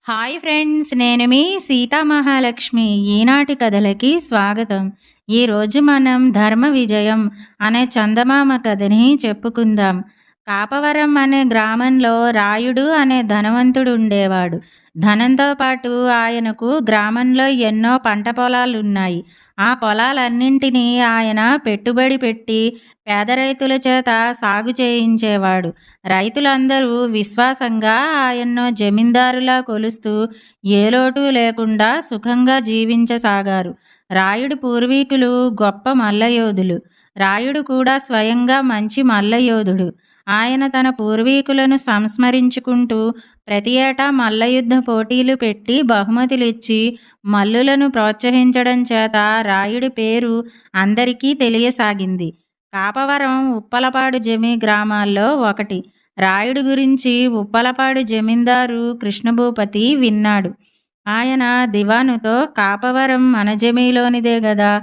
Hi friends, నేను మీ సీతామహాలక్ష్మి. ఈనాటి కథలకి స్వాగతం. ఈరోజు మనం ధర్మ విజయం అనే చందమామ కథని చెప్పుకుందాం. కాపవరం అనే గ్రామంలో రాయుడు అనే ధనవంతుడు ఉండేవాడు. ధనంతో పాటు ఆయనకు గ్రామంలో ఎన్నో పంట పొలాలున్నాయి. ఆ పొలాలన్నింటినీ ఆయన పెట్టుబడి పెట్టి పేద రైతుల చేత సాగు చేయించేవాడు. రైతులందరూ విశ్వాసంగా ఆయన్ను జమీందారులా కొలుస్తూ ఏ లోటు లేకుండా సుఖంగా జీవించసాగారు. రాయుడు పూర్వీకులు గొప్ప మల్లయోధులు. రాయుడు కూడా స్వయంగా మంచి మల్లయోధుడు. ఆయన తన పూర్వీకులను సంస్మరించుకుంటూ ప్రతి ఏటా మల్లయుద్ధ పోటీలు పెట్టి బహుమతులిచ్చి మల్లులను ప్రోత్సహించడం చేత రాయుడి పేరు అందరికీ తెలియసాగింది. కాపవరం ఉప్పలపాడు జమీ గ్రామాల్లో ఒకటి. రాయుడు గురించి ఉప్పలపాడు జమీందారు కృష్ణభూపతి విన్నాడు. ఆయన దివానుతో, కాపవరం మన జమీలోనిదే గదా,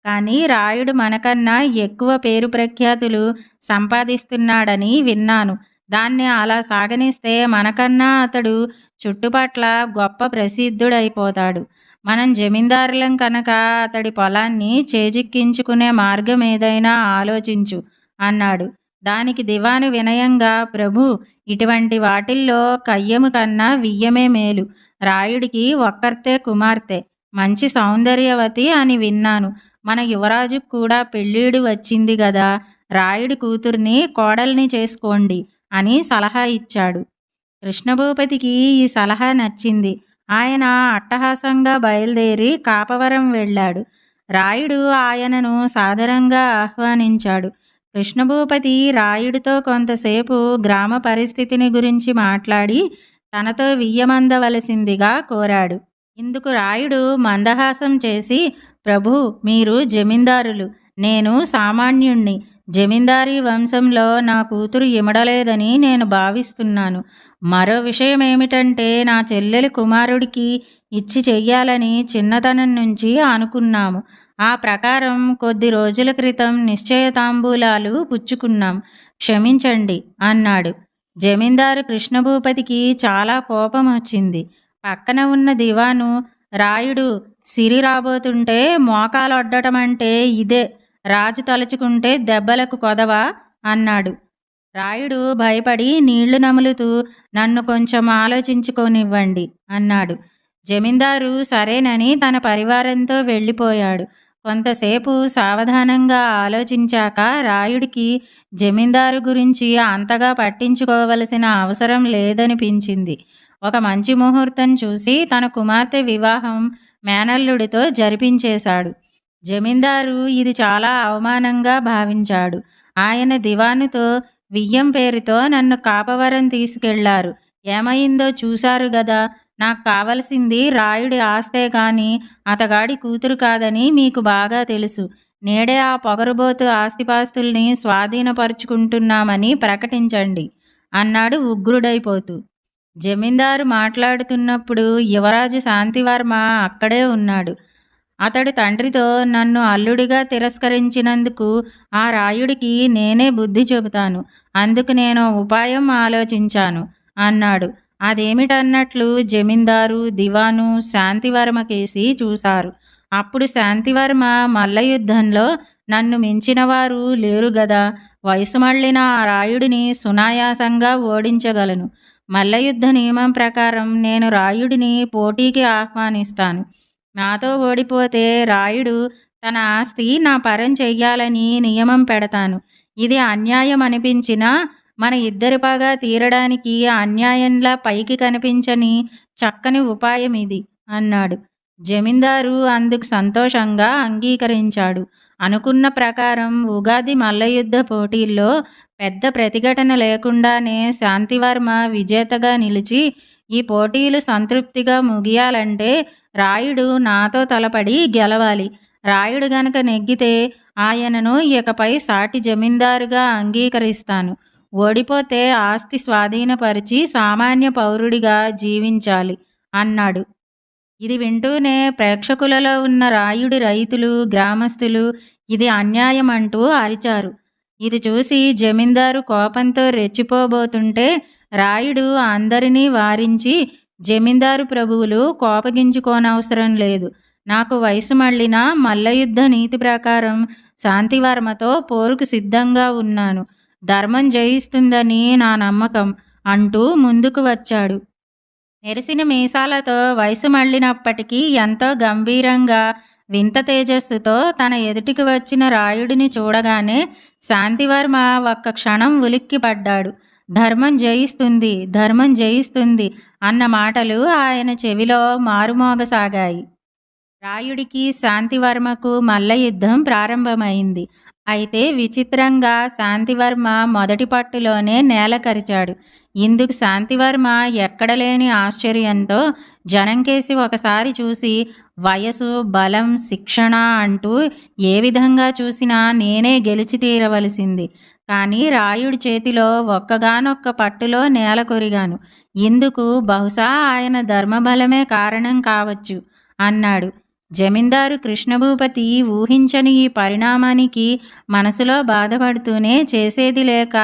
కానీ రాయుడు మనకన్నా ఎక్కువ పేరు ప్రఖ్యాతులు సంపాదిస్తున్నాడని విన్నాను. దాన్ని అలా సాగనిస్తే మనకన్నా అతడు చుట్టుపట్ల గొప్ప ప్రసిద్ధుడైపోతాడు. మనం జమీందారులం కనుక అతడి పొలాన్ని చేజిక్కించుకునే మార్గం ఏదైనా ఆలోచించు అన్నాడు. దానికి దివాను వినయంగా, ప్రభు, ఇటువంటి వాటిల్లో కయ్యము కన్నా వియ్యమే మేలు. రాయుడికి ఒక్కర్తే కుమార్తె, మంచి సౌందర్యవతి అని విన్నాను. మన యువరాజుకు కూడా పెళ్ళీడు వచ్చింది గదా, రాయుడి కూతుర్ని కోడల్ని చేసుకోండి అని సలహా ఇచ్చాడు. కృష్ణభూపతికి ఈ సలహా నచ్చింది. ఆయన అట్టహాసంగా బయలుదేరి కాపవరం వెళ్ళాడు. రాయుడు ఆయనను సాదరంగా ఆహ్వానించాడు. కృష్ణభూపతి రాయుడితో కొంతసేపు గ్రామ పరిస్థితిని గురించి మాట్లాడి తనతో వియ్యమందవలసిందిగా కోరాడు. ఇందుకు రాయుడు మందహాసం చేసి, ప్రభు, మీరు జమీందారులు, నేను సామాన్యుణ్ణి. జమీందారీ వంశంలో నా కూతురు ఇమడలేదని నేను భావిస్తున్నాను. మరో విషయం ఏమిటంటే, నా చెల్లెలి కుమారుడికి ఇచ్చి చెయ్యాలని చిన్నతనం నుంచి అనుకున్నాము. ఆ ప్రకారం కొద్ది రోజుల క్రితం నిశ్చయ తాంబూలాలు పుచ్చుకున్నాం. క్షమించండి అన్నాడు. జమీందారు కృష్ణభూపతికి చాలా కోపం వచ్చింది. పక్కన ఉన్న దివాను, రాయుడు సిరి రాబోతుంటే మోకాలొడ్డటం అంటే ఇదే, రాజు తలుచుకుంటే దెబ్బలకు కొదవా అన్నాడు. రాయుడు భయపడి నీళ్లు నములుతూ, నన్ను కొంచెం ఆలోచించుకోనివ్వండి అన్నాడు. జమీందారు సరేనని తన పరివారంతో వెళ్ళిపోయాడు. కొంతసేపు సావధానంగా ఆలోచించాక రాయుడికి జమీందారు గురించి అంతగా పట్టించుకోవలసిన అవసరం లేదనిపించింది. ఒక మంచి ముహూర్తం చూసి తన కుమార్తె వివాహం మేనల్లుడితో జరిపించేశాడు. జమీందారు ఇది చాలా అవమానంగా భావించాడు. ఆయన దివానుతో, వియ్యం పేరుతో నన్ను కాపవరం తీసుకెళ్లారు. ఏమైందో చూశారు గదా, నాకు కావలసింది రాయుడి ఆస్తే గాని అతగాడి కూతురు కాదని మీకు బాగా తెలుసు. నేడే ఆ పొగరుబోతు ఆస్తిపాస్తుల్ని స్వాధీనపరుచుకుంటున్నామని ప్రకటించండి అన్నాడు ఉగ్రుడైపోతూ. జమీందారు మాట్లాడుతున్నప్పుడు యువరాజు శాంతివర్మ అక్కడే ఉన్నాడు. అతడు తండ్రితో, నన్ను అల్లుడిగా తిరస్కరించినందుకు ఆ రాయుడికి నేనే బుద్ధి చెబుతాను. అందుకు నేను ఉపాయం ఆలోచించాను అన్నాడు. అదేమిటన్నట్లు జమీందారు, దివాను శాంతివర్మ కేసి చూశారు. అప్పుడు శాంతివర్మ, మల్లయుద్ధంలో నన్ను మించిన వారు లేరు గదా, వయసు మళ్ళిన ఆ రాయుడిని సునాయాసంగా ఓడించగలను. మల్లయుద్ధ నియమం ప్రకారం నేను రాయుడిని పోటీకి ఆహ్వానిస్తాను. నాతో ఓడిపోతే రాయుడు తన ఆస్తి నా పరం చెయ్యాలని నియమం పెడతాను. ఇది అన్యాయం అనిపించినా మన ఇద్దరి పగా తీరడానికి అన్యాయంలా పైకి కనిపించని చక్కని ఉపాయం ఇది అన్నాడు. జమీందారు అందుకు సంతోషంగా అంగీకరించాడు. అనుకున్న ప్రకారం ఉగాది మల్లయుద్ధ పోటీల్లో పెద్ద ప్రతిఘటన లేకుండానే శాంతివర్మ విజేతగా నిలిచి, ఈ పోటీలు సంతృప్తిగా ముగియాలంటే రాయుడు నాతో తలపడి గెలవాలి. రాయుడు గనక నెగ్గితే ఆయనను ఇకపై సాటి జమీందారుగా అంగీకరిస్తాను. ఓడిపోతే ఆస్తి స్వాధీనపరిచి సామాన్య పౌరుడిగా జీవించాలి అన్నాడు. ఇది వింటూనే ప్రేక్షకులలో ఉన్న రాయుడి రైతులు, గ్రామస్తులు ఇది అన్యాయం అంటూ అరిచారు. ఇది చూసి జమీందారు కోపంతో రెచ్చిపోబోతుంటే రాయుడు అందరినీ వారించి, జమీందారు ప్రభువులు కోపగించుకోనవసరం లేదు. నాకు వయసు మళ్ళినా మల్లయుద్ధ నీతి ప్రకారం శాంతివర్మతో పోరుకు సిద్ధంగా ఉన్నాను. ధర్మం జయిస్తుందని నా నమ్మకం అంటూ ముందుకు వచ్చాడు. నెరిసిన మీసాలతో వయసు మళ్ళినప్పటికీ ఎంతో గంభీరంగా వింత తేజస్సుతో తన ఎదుటికి వచ్చిన రాయుడిని చూడగానే శాంతివర్మ ఒక్క క్షణం ఉలిక్కిపడ్డాడు. ధర్మం జయిస్తుంది, ధర్మం జయిస్తుంది అన్న మాటలు ఆయన చెవిలో మారుమోగసాగాయి. రాయుడికి శాంతివర్మకు మల్ల యుద్ధం ప్రారంభమైంది. అయితే విచిత్రంగా శాంతివర్మ మొదటి పట్టులోనే నేల కరిచాడు. ఇందుకు శాంతివర్మ ఎక్కడలేని ఆశ్చర్యంతో జనంకేసి ఒకసారి చూసి, వయసు, బలం, శిక్షణ అంటూ ఏ విధంగా చూసినా నేనే గెలిచి తీరవలసింది. కానీ రాయుడి చేతిలో ఒక్కగానొక్క పట్టులో నేల కొరిగాను. ఇందుకు బహుశా ఆయన ధర్మబలమే కారణం కావచ్చు అన్నాడు. జమీందారు కృష్ణభూపతి ఊహించని ఈ పరిణామానికి మనసులో బాధపడుతూనే చేసేది లేక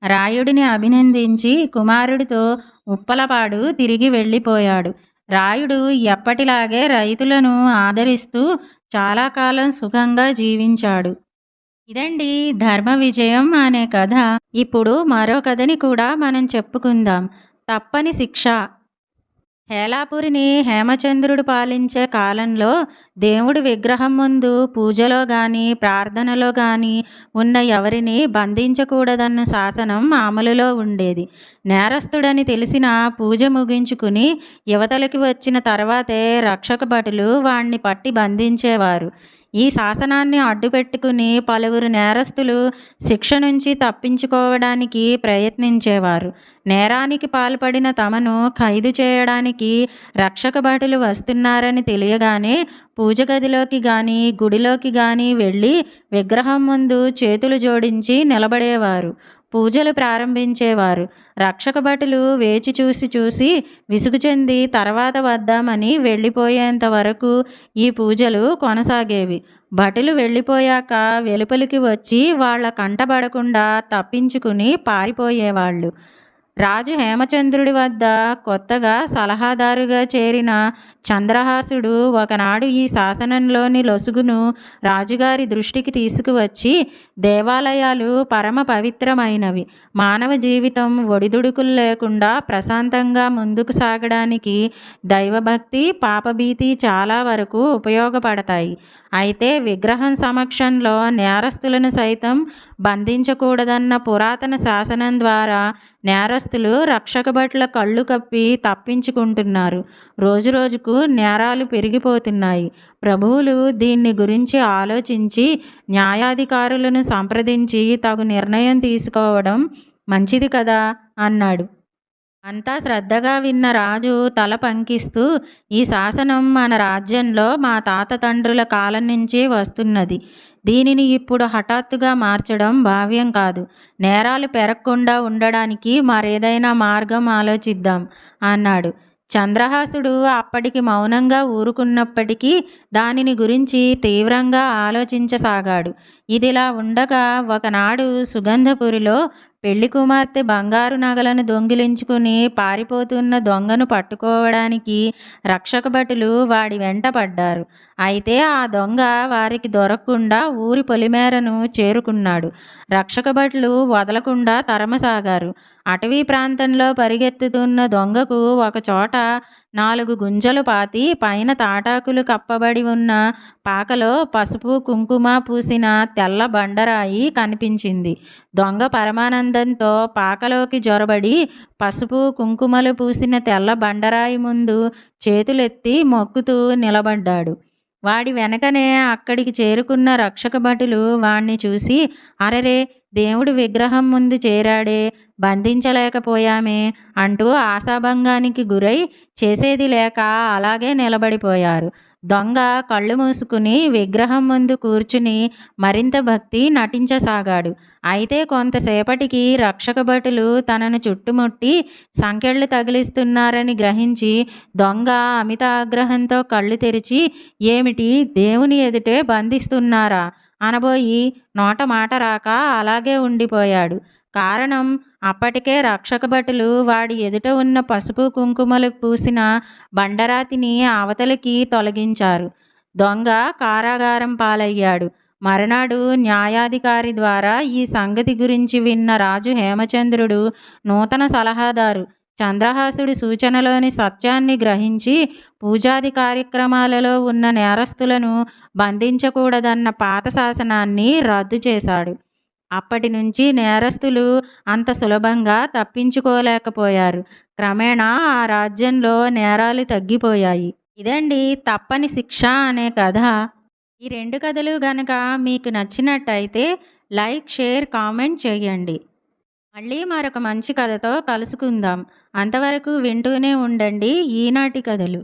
రాయుడిని అభినందించి కుమారుడితో ఉప్పలపాడు తిరిగి వెళ్ళిపోయాడు. రాయుడు ఎప్పటిలాగే రైతులను ఆదరిస్తూ చాలా కాలం సుఖంగా జీవించాడు. ఇదండి ధర్మ విజయం అనే కథ. ఇప్పుడు మరో కథని కూడా మనం చెప్పుకుందాం. తప్పని శిక్ష. హేలాపురిని హేమచంద్రుడు పాలించే కాలంలో దేవుడి విగ్రహం ముందు పూజలో గాని ప్రార్థనలో గాని ఉన్న ఎవరిని బంధించకూడదన్న శాసనం అమలులో ఉండేది. నేరస్తుడని తెలిసిన పూజ ముగించుకుని యువతలకి వచ్చిన తర్వాతే రక్షక భటులు వాణ్ణి పట్టి బంధించేవారు. ఈ శాసనాన్ని అడ్డుపెట్టుకుని పలువురు నేరస్తులు శిక్ష నుంచి తప్పించుకోవడానికి ప్రయత్నించేవారు. నేరానికి పాల్పడిన తమను ఖైదు చేయడానికి రక్షక భటులు వస్తున్నారని తెలియగానే పూజ గదిలోకి కానీ గుడిలోకి కానీ వెళ్ళి విగ్రహం ముందు చేతులు జోడించి నిలబడేవారు. పూజలు ప్రారంభించేవారు. రక్షక భటులు వేచి చూసి విసుగు చెంది తర్వాత వద్దామని వెళ్ళిపోయేంత వరకు ఈ పూజలు కొనసాగేవి. భటులు వెళ్ళిపోయాక వెలుపలికి వచ్చి వాళ్ళ కంటబడకుండా తప్పించుకుని పారిపోయేవాళ్ళు. రాజు హేమచంద్రుడి వద్ద కొత్తగా సలహాదారుగా చేరిన చంద్రహాసుడు ఒకనాడు ఈ శాసనంలోని లొసుగును రాజుగారి దృష్టికి తీసుకువచ్చి, దేవాలయాలు పరమ పవిత్రమైనవి, మానవ జీవితం ఒడిదుడుకులు లేకుండా ప్రశాంతంగా ముందుకు సాగడానికి దైవభక్తి, పాపభీతి చాలా వరకు ఉపయోగపడతాయి. అయితే విగ్రహం సమక్షంలో నేరస్తులను సైతం బంధించకూడదన్న పురాతన శాసనం ద్వారా నేరస్తులు రక్షక భటుల కళ్ళు కప్పి తప్పించుకుంటున్నారు. రోజురోజుకు నేరాలు పెరిగిపోతున్నాయి. ప్రభువులు దీన్ని గురించి ఆలోచించి న్యాయాధికారులను సంప్రదించి తగు నిర్ణయం తీసుకోవడం మంచిది కదా అన్నాడు. అంతా శ్రద్ధగా విన్న రాజు తల పంకిస్తూ, ఈ శాసనం మన రాజ్యంలో మా తాత తండ్రుల కాలం నుంచి వస్తున్నది. దీనిని ఇప్పుడు హఠాత్తుగా మార్చడం భావ్యం కాదు. నేరాలు పెరగకుండా ఉండడానికి మరేదైనా మార్గం ఆలోచిద్దాం అన్నాడు. చంద్రహాసుడు అప్పటికి మౌనంగా ఊరుకున్నప్పటికీ దానిని గురించి తీవ్రంగా ఆలోచించసాగాడు. ఇదిలా ఉండగా ఒకనాడు సుగంధపురిలో పెళ్లి కుమార్తె బంగారు నగలను దొంగిలించుకుని పారిపోతున్న దొంగను పట్టుకోవడానికి రక్షక భటులు వాడి వెంట పడ్డారు. అయితే ఆ దొంగ వారికి దొరకకుండా ఊరి పొలిమేరను చేరుకున్నాడు. రక్షక భటులు వదలకుండా తరమసాగారు. అటవీ ప్రాంతంలో పరిగెత్తుతున్న దొంగకు ఒకచోట 4 గుంజలు పాతి పైన తాటాకులు కప్పబడి ఉన్న పాకలో పసుపు కుంకుమ పూసిన తెల్ల బండరాయి కనిపించింది. దొంగ పరమానందంతో పాకలోకి జొరబడి పసుపు కుంకుమలు పూసిన తెల్ల బండరాయి ముందు చేతులెత్తి మొక్కుతూ నిలబడ్డాడు. వాడి వెనకనే అక్కడికి చేరుకున్న రక్షక భటులు వాణ్ణి చూసి, అరెరే, దేవుడి విగ్రహం ముందు చేరాడే, బంధించలేకపోయామే అంటూ ఆశాభంగానికి గురై చేసేది లేక అలాగే నిలబడిపోయారు. దొంగ కళ్ళు మూసుకుని విగ్రహం ముందు కూర్చుని మరింత భక్తి నటించసాగాడు. అయితే కొంతసేపటికి రక్షక భటులు తనను చుట్టుముట్టి సంకెళ్ళు తగిలిస్తున్నారని గ్రహించి దొంగ అమిత ఆగ్రహంతో కళ్ళు తెరిచి, ఏమిటి, దేవుని ఎదుటే బంధిస్తున్నారా అనబోయి నోట మాట రాక అలాగే ఉండిపోయాడు. కారణం, అప్పటికే రక్షక భటులు వాడి ఎదుట ఉన్న పసుపు కుంకుమలు పూసిన బండరాతిని అవతలికి తొలగించారు. దొంగ కారాగారం పాలయ్యాడు. మరునాడు న్యాయాధికారి ద్వారా ఈ సంగతి గురించి విన్న రాజు హేమచంద్రుడు నూతన సలహాదారు చంద్రహాసుడి సూచనలోని సత్యాన్ని గ్రహించి పూజాది కార్యక్రమాలలో ఉన్న నేరస్తులను బంధించకూడదన్న పాత శాసనాన్ని రద్దు చేశాడు. అప్పటి నుంచి నేరస్తులు అంత సులభంగా తప్పించుకోలేకపోయారు. క్రమేణా ఆ రాజ్యంలో నేరాలు తగ్గిపోయాయి. ఇదండి 'తప్పని శిక్ష' అనే కథ. ఈ 2 కథలు గనక మీకు నచ్చినట్టయితే లైక్, షేర్, కామెంట్ చేయండి. మళ్ళీ మరొక మంచి కథతో కలుసుకుందాం. అంతవరకు వింటూనే ఉండండి ఈనాటి కథలు.